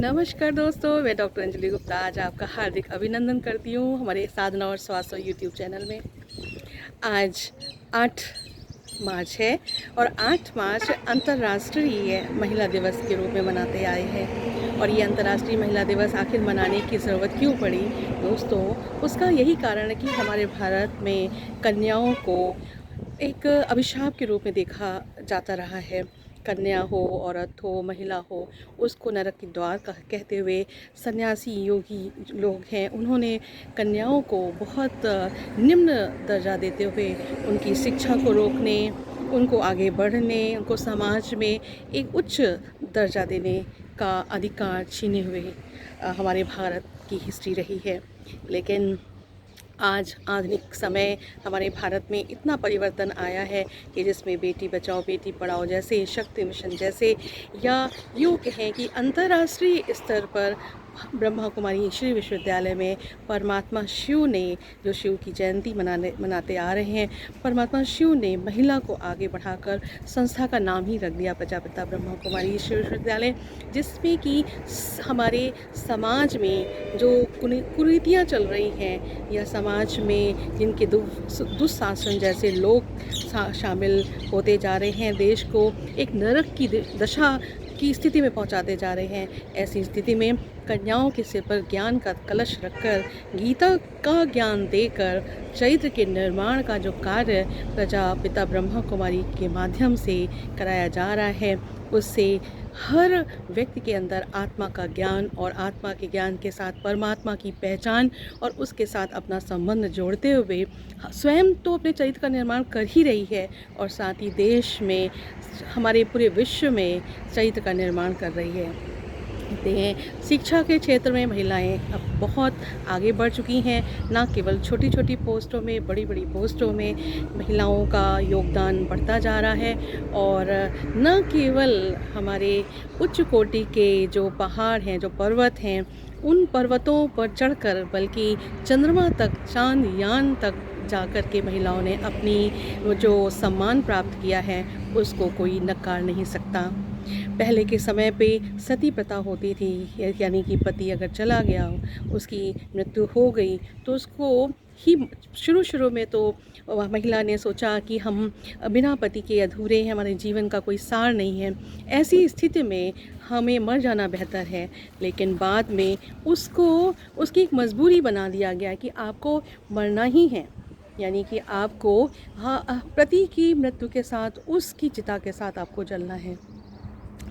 नमस्कार दोस्तों, मैं डॉक्टर अंजलि गुप्ता आज आपका हार्दिक अभिनंदन करती हूँ हमारे साधना और स्वास्थ्य यूट्यूब चैनल में। आज 8 मार्च है और 8 मार्च अंतर्राष्ट्रीय महिला दिवस के रूप में मनाते आए हैं। और ये अंतर्राष्ट्रीय महिला दिवस आखिर मनाने की ज़रूरत क्यों पड़ी दोस्तों? उसका यही कारण है कि हमारे भारत में कन्याओं को एक अभिशाप के रूप में देखा जाता रहा है। कन्या हो, औरत हो, महिला हो, उसको नरक के द्वार कहते हुए सन्यासी योगी लोग हैं, उन्होंने कन्याओं को बहुत निम्न दर्जा देते हुए उनकी शिक्षा को रोकने, उनको आगे बढ़ने, उनको समाज में एक उच्च दर्जा देने का अधिकार छीने हुए हमारे भारत की हिस्ट्री रही है। लेकिन आज आधुनिक समय हमारे भारत में इतना परिवर्तन आया है कि जिसमें बेटी बचाओ बेटी पढ़ाओ जैसे शक्ति मिशन जैसे, या यूँ कहें कि अंतर्राष्ट्रीय स्तर पर ब्रह्मा कुमारी ईश्वरीय विश्वविद्यालय में परमात्मा शिव ने, जो शिव की जयंती मनाते आ रहे हैं, परमात्मा शिव ने महिला को आगे बढ़ाकर संस्था का नाम ही रख दिया प्रजापिता ब्रह्मा कुमारी ईश्वरीय विश्वविद्यालय, जिसमें कि हमारे समाज में जो कुरीतियाँ चल रही हैं या समाज में जिनके दुशासन जैसे लोग शामिल होते जा रहे हैं, देश को एक नरक की दशा की स्थिति में पहुंचाते जा रहे हैं, ऐसी स्थिति में कन्याओं के सिर पर ज्ञान का कलश रखकर, गीता का ज्ञान देकर, चरित्र के निर्माण का जो कार्य प्रजापिता ब्रह्मा कुमारी के माध्यम से कराया जा रहा है, उससे हर व्यक्ति के अंदर आत्मा का ज्ञान और आत्मा के ज्ञान के साथ परमात्मा की पहचान और उसके साथ अपना संबंध जोड़ते हुए स्वयं तो अपने चरित्र का निर्माण कर ही रही है और साथ ही देश में, हमारे पूरे विश्व में चरित्र का निर्माण कर रही है। शिक्षा के क्षेत्र में महिलाएं अब बहुत आगे बढ़ चुकी हैं। ना केवल छोटी छोटी पोस्टों में, बड़ी बड़ी पोस्टों में महिलाओं का योगदान बढ़ता जा रहा है और न केवल हमारे उच्च कोटि के जो पहाड़ हैं, जो पर्वत हैं, उन पर्वतों पर चढ़कर बल्कि चंद्रमा तक, चांद्रयान तक जाकर के महिलाओं ने अपनी जो सम्मान प्राप्त किया है उसको कोई नकार नहीं सकता। पहले के समय पे सती प्रथा होती थी, यानी कि पति अगर चला गया, उसकी मृत्यु हो गई तो उसको ही शुरू में तो महिला ने सोचा कि हम बिना पति के अधूरे हैं, हमारे जीवन का कोई सार नहीं है, ऐसी स्थिति में हमें मर जाना बेहतर है। लेकिन बाद में उसकी एक मजबूरी बना दिया गया कि आपको मरना ही है, यानी कि आपको पति की मृत्यु के साथ, उसकी चिता के साथ आपको जलना है।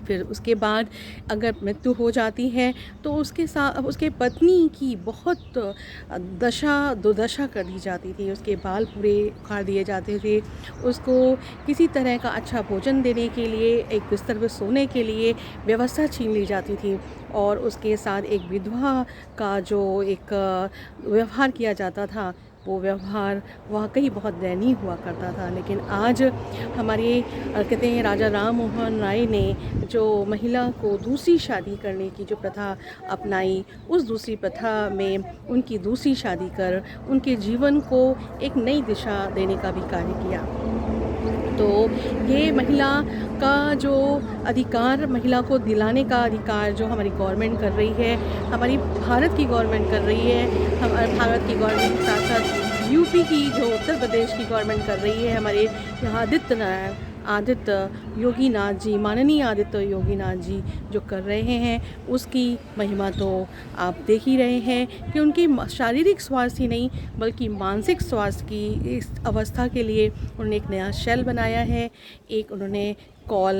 फिर उसके बाद अगर मृत्यु हो जाती है तो उसके साथ उसके पत्नी की बहुत दुर्दशा कर दी जाती थी, उसके बाल पूरे उखाड़ दिए जाते थे, उसको किसी तरह का अच्छा भोजन देने के लिए, एक बिस्तर पर सोने के लिए व्यवस्था छीन ली जाती थी और उसके साथ एक विधवा का जो एक व्यवहार किया जाता था, वो व्यवहार वाकई बहुत दयनीय हुआ करता था। लेकिन आज हमारे कहते हैं राजा राम मोहन राय ने जो महिला को दूसरी शादी करने की जो प्रथा अपनाई, उस दूसरी प्रथा में उनकी दूसरी शादी कर उनके जीवन को एक नई दिशा देने का भी कार्य किया। तो ये महिला का जो अधिकार, महिला को दिलाने का अधिकार जो हमारी गवर्नमेंट कर रही है, हमारी भारत की गवर्नमेंट कर रही है, हमारे भारत की गवर्नमेंट के साथ साथ यूपी की, जो उत्तर प्रदेश की गवर्नमेंट कर रही है, हमारे यहाँ आदित्य योगीनाथ जी, माननीय आदित्य योगीनाथ जी जो कर रहे हैं, उसकी महिमा तो आप देख ही रहे हैं कि उनकी शारीरिक स्वास्थ्य ही नहीं बल्कि मानसिक स्वास्थ्य की इस अवस्था के लिए उन्होंने एक नया सेल बनाया है। एक उन्होंने कॉल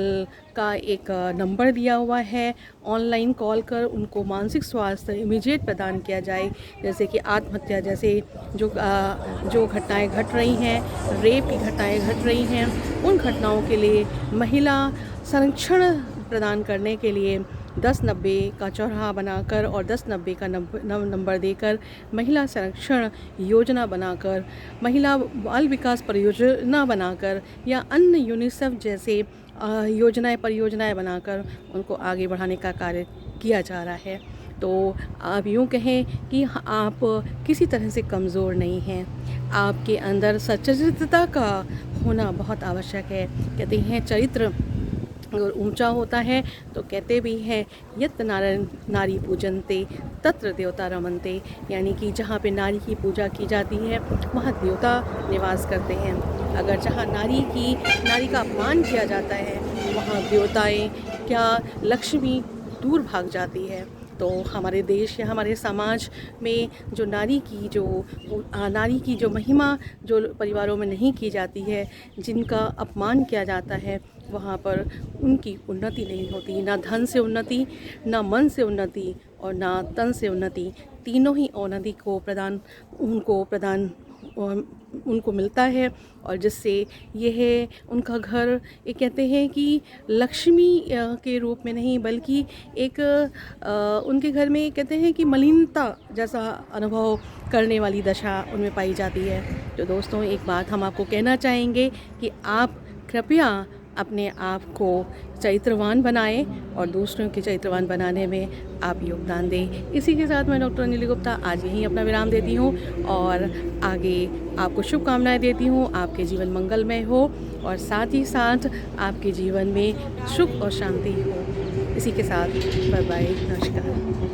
का एक नंबर दिया हुआ है, ऑनलाइन कॉल कर उनको मानसिक स्वास्थ्य इमीडिएट प्रदान किया जाए। जैसे कि आत्महत्या जैसे जो घटनाएं घट रही हैं, रेप की घटनाएं घट रही हैं, उन घटनाओं के लिए महिला संरक्षण प्रदान करने के लिए 1090 का चौराहा बनाकर और 1090 का नंबर देकर महिला संरक्षण योजना बनाकर, महिला बाल विकास परियोजना बनाकर या अन्य यूनिसेफ जैसे परियोजनाएं बनाकर उनको आगे बढ़ाने का कार्य किया जा रहा है। तो आप यूँ कहें कि आप किसी तरह से कमज़ोर नहीं हैं, आपके अंदर सच्चरित्रता का होना बहुत आवश्यक है। कहते हैं चरित्र अगर ऊंचा होता है तो कहते भी हैं यत नारी पूजनते तत्र देवता रमनते, यानी कि जहाँ पे नारी की पूजा की जाती है वहाँ देवता निवास करते हैं। अगर जहाँ नारी का अपमान किया जाता है वहाँ देवताएं क्या लक्ष्मी दूर भाग जाती है। तो हमारे देश या हमारे समाज में जो नारी की जो महिमा जो परिवारों में नहीं की जाती है, जिनका अपमान किया जाता है, वहाँ पर उनकी उन्नति नहीं होती। ना धन से उन्नति, ना मन से उन्नति और ना तन से उन्नति, तीनों ही उन्नति उनको मिलता है। और जिससे यह उनका घर ये कहते हैं कि लक्ष्मी के रूप में नहीं बल्कि एक उनके घर में कहते हैं कि मलिनता जैसा अनुभव करने वाली दशा उनमें पाई जाती है। तो दोस्तों, एक बात हम आपको कहना चाहेंगे कि आप कृपया अपने आप को चरित्रवान बनाएं और दूसरों के चरित्रवान बनाने में आप योगदान दें। इसी के साथ मैं डॉक्टर अंजलि गुप्ता आज यहीं अपना विराम देती हूँ और आगे आपको शुभकामनाएं देती हूँ। आपके जीवन मंगलमय हो और साथ ही साथ आपके जीवन में सुख और शांति हो। इसी के साथ बाय बाय, नमस्कार।